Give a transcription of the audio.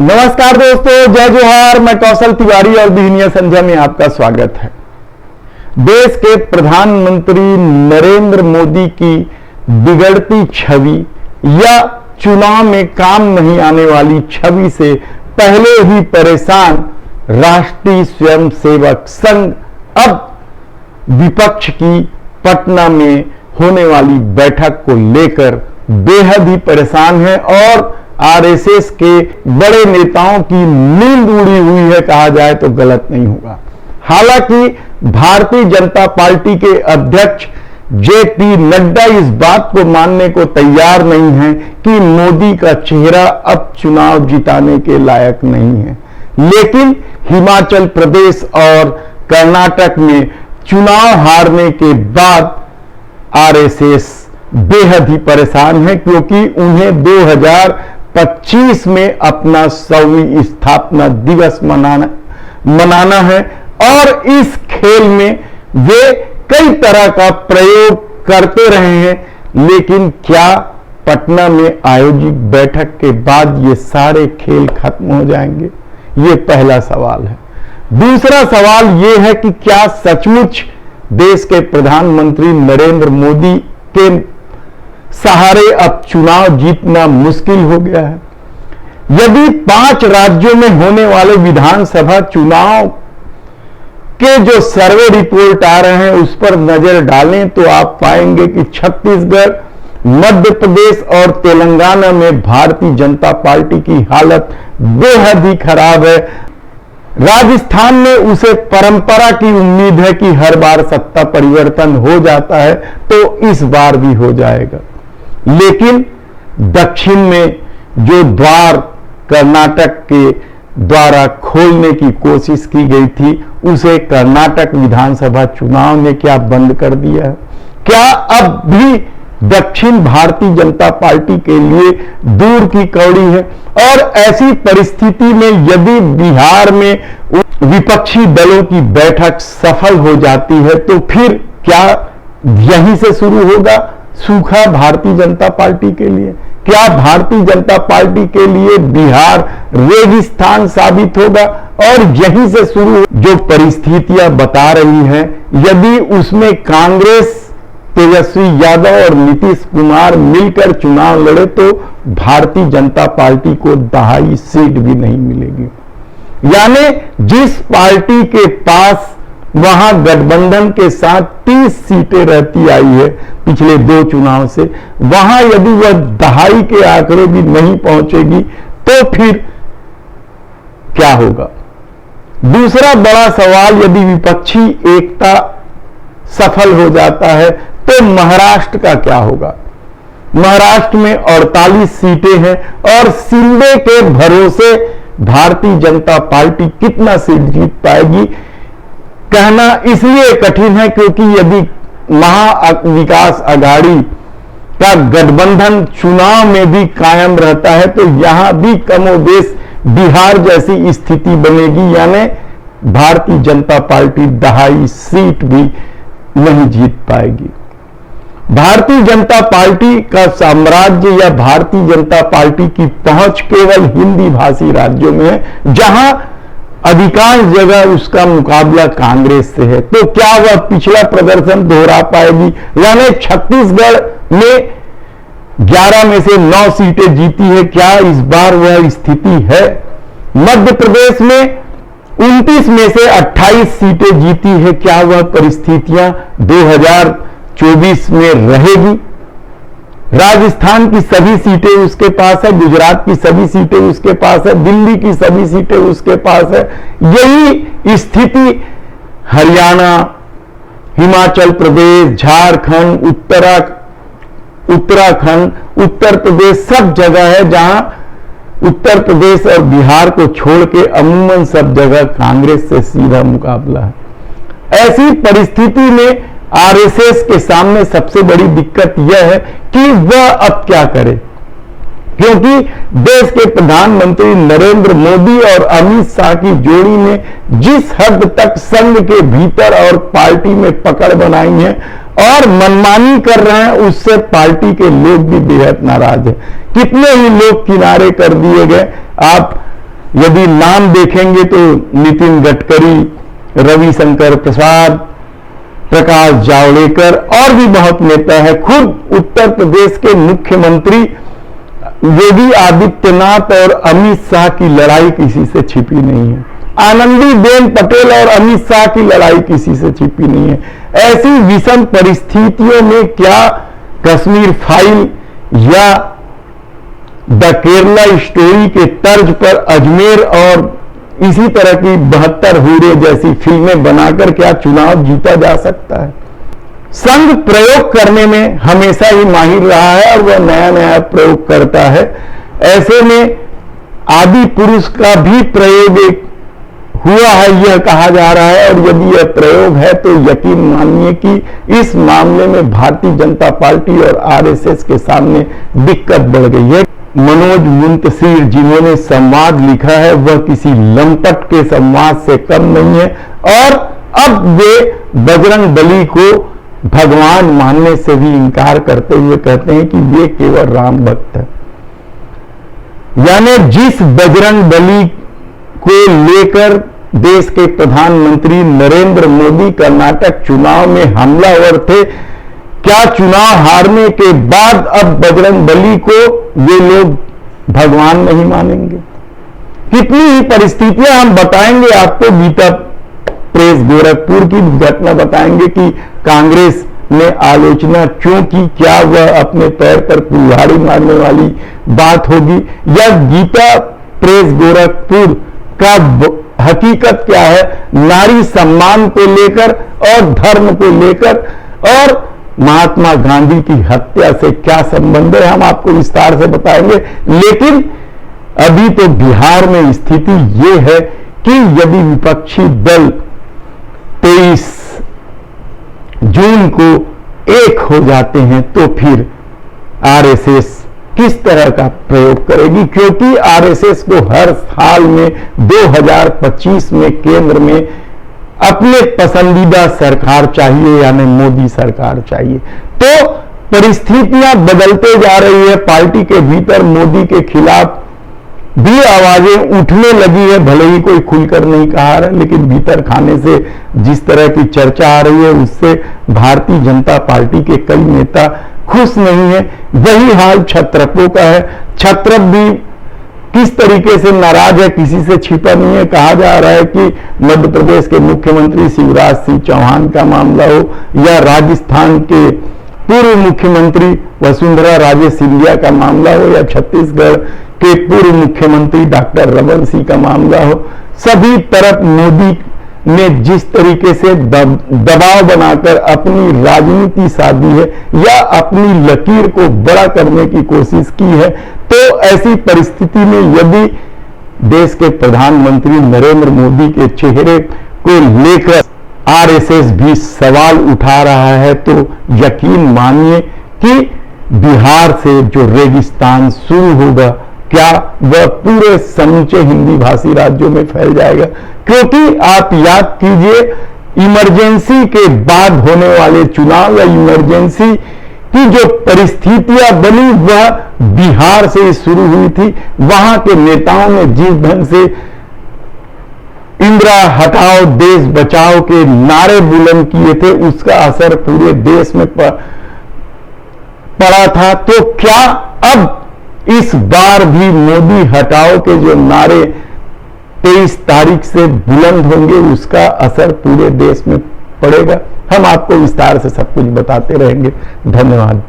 नमस्कार दोस्तों, जय जोहार। मैं कौशल तिवारी और बिहनिया संध्या में आपका स्वागत है। देश के प्रधानमंत्री नरेंद्र मोदी की बिगड़ती छवि या चुनाव में काम नहीं आने वाली छवि से पहले ही परेशान राष्ट्रीय स्वयंसेवक संघ अब विपक्ष की पटना में होने वाली बैठक को लेकर बेहद ही परेशान है और आरएसएस के बड़े नेताओं की नींद उड़ी हुई है, कहा जाए तो गलत नहीं होगा। हालांकि भारतीय जनता पार्टी के अध्यक्ष जेपी नड्डा इस बात को मानने को तैयार नहीं है कि मोदी का चेहरा अब चुनाव जिताने के लायक नहीं है। लेकिन हिमाचल प्रदेश और कर्नाटक में चुनाव हारने के बाद आरएसएस बेहद ही परेशान है, क्योंकि उन्हें 2025 में अपना 100वीं स्थापना दिवस मनाना है और इस खेल में वे कई तरह का प्रयोग करते रहे हैं। लेकिन क्या पटना में आयोजित बैठक के बाद ये सारे खेल खत्म हो जाएंगे? ये पहला सवाल है। दूसरा सवाल ये है कि क्या सचमुच देश के प्रधानमंत्री नरेंद्र मोदी के सहारे अब चुनाव जीतना मुश्किल हो गया है? यदि 5 राज्यों में होने वाले विधानसभा चुनाव के जो सर्वे रिपोर्ट आ रहे हैं उस पर नजर डालें तो आप पाएंगे कि छत्तीसगढ़, मध्य प्रदेश और तेलंगाना में भारतीय जनता पार्टी की हालत बेहद ही खराब है। राजस्थान में उसे परंपरा की उम्मीद है कि हर बार सत्ता परिवर्तन हो जाता है, तो इस बार भी हो जाएगा। लेकिन दक्षिण में जो द्वार कर्नाटक के द्वारा खोलने की कोशिश की गई थी, उसे कर्नाटक विधानसभा चुनाव ने क्या बंद कर दिया है? क्या अब भी दक्षिण भारतीय जनता पार्टी के लिए दूर की कौड़ी है? और ऐसी परिस्थिति में यदि बिहार में विपक्षी दलों की बैठक सफल हो जाती है तो फिर क्या यहीं से शुरू होगा सूखा भारतीय जनता पार्टी के लिए? क्या भारतीय जनता पार्टी के लिए बिहार रेगिस्तान साबित होगा? और यहीं से शुरू जो परिस्थितियां बता रही हैं, यदि उसमें कांग्रेस, तेजस्वी यादव और नीतीश कुमार मिलकर चुनाव लड़े तो भारतीय जनता पार्टी को 2.5 सीट भी नहीं मिलेगी। यानी जिस पार्टी के पास वहां गठबंधन के साथ 30 सीटें रहती आई है पिछले 2 चुनाव से, वहां यदि वह 2.5 के आंकड़े भी नहीं पहुंचेगी तो फिर क्या होगा? दूसरा बड़ा सवाल, यदि विपक्षी एकता सफल हो जाता है तो महाराष्ट्र का क्या होगा? महाराष्ट्र में 48 सीटें हैं और शिंदे के भरोसे भारतीय जनता पार्टी कितना सीट जीत पाएगी कहना इसलिए कठिन है क्योंकि यदि महाविकास आघाड़ी का गठबंधन चुनाव में भी कायम रहता है तो यहां भी कमोबेश बिहार जैसी स्थिति बनेगी, यानी भारतीय जनता पार्टी 2.5 सीट भी नहीं जीत पाएगी। भारतीय जनता पार्टी का साम्राज्य या भारतीय जनता पार्टी की पहुंच केवल हिंदी भाषी राज्यों में है, जहां अधिकांश जगह उसका मुकाबला कांग्रेस से है। तो क्या वह पिछला प्रदर्शन दोहरा पाएगी? यानी छत्तीसगढ़ में 11 में से 9 सीटें जीती है, क्या इस बार वह स्थिति है? मध्य प्रदेश में 29 में से 28 सीटें जीती है, क्या वह परिस्थितियां 2024 में रहेगी? राजस्थान की सभी सीटें उसके पास है, गुजरात की सभी सीटें उसके पास है, दिल्ली की सभी सीटें उसके पास है। यही स्थिति हरियाणा, हिमाचल प्रदेश, झारखंड, उत्तराखंड, उत्तर प्रदेश सब जगह है, जहां उत्तर प्रदेश और बिहार को छोड़ के अमूमन सब जगह कांग्रेस से सीधा मुकाबला है। ऐसी परिस्थिति में आरएसएस के सामने सबसे बड़ी दिक्कत यह है कि वह अब क्या करे, क्योंकि देश के प्रधानमंत्री नरेंद्र मोदी और अमित शाह की जोड़ी ने जिस हद तक संघ के भीतर और पार्टी में पकड़ बनाई है और मनमानी कर रहे हैं, उससे पार्टी के लोग भी बेहद नाराज हैं। कितने ही लोग किनारे कर दिए गए। आप यदि नाम देखेंगे तो नितिन गडकरी, रविशंकर प्रसाद, प्रकाश जावड़ेकर और भी बहुत नेता है। खुद उत्तर प्रदेश के मुख्यमंत्री योगी आदित्यनाथ और अमित शाह की लड़ाई किसी से छिपी नहीं है। आनंदीबेन पटेल और अमित शाह की लड़ाई किसी से छिपी नहीं है। ऐसी विषम परिस्थितियों में क्या कश्मीर फाइल या द केरला स्टोरी के तर्ज पर अजमेर और इसी तरह की 72 हूरे जैसी फिल्में बनाकर क्या चुनाव जीता जा सकता है? संघ प्रयोग करने में हमेशा ही माहिर रहा है और वह नया नया प्रयोग करता है। ऐसे में आदि पुरुष का भी प्रयोग एक हुआ है यह कहा जा रहा है, और यदि यह प्रयोग है तो यकीन मानिए कि इस मामले में भारतीय जनता पार्टी और आरएसएस के सामने दिक्कत बढ़ गई है। मनोज मुंतशिर जिन्होंने संवाद लिखा है वह किसी लंपट के संवाद से कम नहीं है, और अब वे बजरंग बली को भगवान मानने से भी इनकार करते हुए कहते हैं कि वे केवल राम भक्त है। यानी जिस बजरंग बली को लेकर देश के प्रधानमंत्री नरेंद्र मोदी कर्नाटक चुनाव में हमलावर थे, क्या चुनाव हारने के बाद अब बजरंग बली को ये लोग भगवान नहीं मानेंगे? कितनी ही परिस्थितियां हम बताएंगे आपको। गीता प्रेस गोरखपुर की घटना बताएंगे कि कांग्रेस ने आलोचना क्यों की, क्या वह अपने पैर पर कुल्हाड़ी मारने वाली बात होगी, या गीता प्रेस गोरखपुर का हकीकत क्या है नारी सम्मान को लेकर और धर्म को लेकर, और महात्मा गांधी की हत्या से क्या संबंध है, हम आपको विस्तार से बताएंगे। लेकिन अभी तो बिहार में स्थिति ये है कि यदि विपक्षी दल 23 जून को एक हो जाते हैं तो फिर आरएसएस किस तरह का प्रयोग करेगी, क्योंकि आरएसएस को हर साल में 2025 में केंद्र में अपने पसंदीदा सरकार चाहिए, यानी मोदी सरकार चाहिए। तो परिस्थितियां बदलते जा रही है। पार्टी के भीतर मोदी के खिलाफ भी आवाजें उठने लगी है, भले ही कोई खुलकर नहीं कहा रहा, लेकिन भीतर खाने से जिस तरह की चर्चा आ रही है उससे भारतीय जनता पार्टी के कई नेता खुश नहीं है। वही हाल छत्रपों का है। छत्रप भी किस तरीके से नाराज है किसी से छिपा नहीं है। कहा जा रहा है कि मध्य प्रदेश के मुख्यमंत्री शिवराज सिंह चौहान का मामला हो, या राजस्थान के पूर्व मुख्यमंत्री वसुंधरा राजे सिंधिया का मामला हो, या छत्तीसगढ़ के पूर्व मुख्यमंत्री डॉक्टर रमन सिंह का मामला हो, सभी तरफ मोदी ने जिस तरीके से दबाव बनाकर अपनी राजनीति साधी है या अपनी लकीर को बड़ा करने की कोशिश की है, तो ऐसी परिस्थिति में यदि देश के प्रधानमंत्री नरेंद्र मोदी के चेहरे को लेकर आरएसएस भी सवाल उठा रहा है, तो यकीन मानिए कि बिहार से जो रेगिस्तान शुरू होगा क्या वह पूरे समूचे हिंदी भाषी राज्यों में फैल जाएगा। क्योंकि आप याद कीजिए, इमरजेंसी के बाद होने वाले चुनाव या इमरजेंसी की जो परिस्थितियां बनी वह बिहार से शुरू हुई थी। वहां के नेताओं ने जिस ढंग से इंदिरा हटाओ देश बचाओ के नारे बुलंद किए थे उसका असर पूरे देश में पड़ा था। तो क्या अब इस बार भी मोदी हटाओ के जो नारे 23 तारीख से बुलंद होंगे उसका असर पूरे देश में पड़ेगा? हम आपको विस्तार से सब कुछ बताते रहेंगे। धन्यवाद।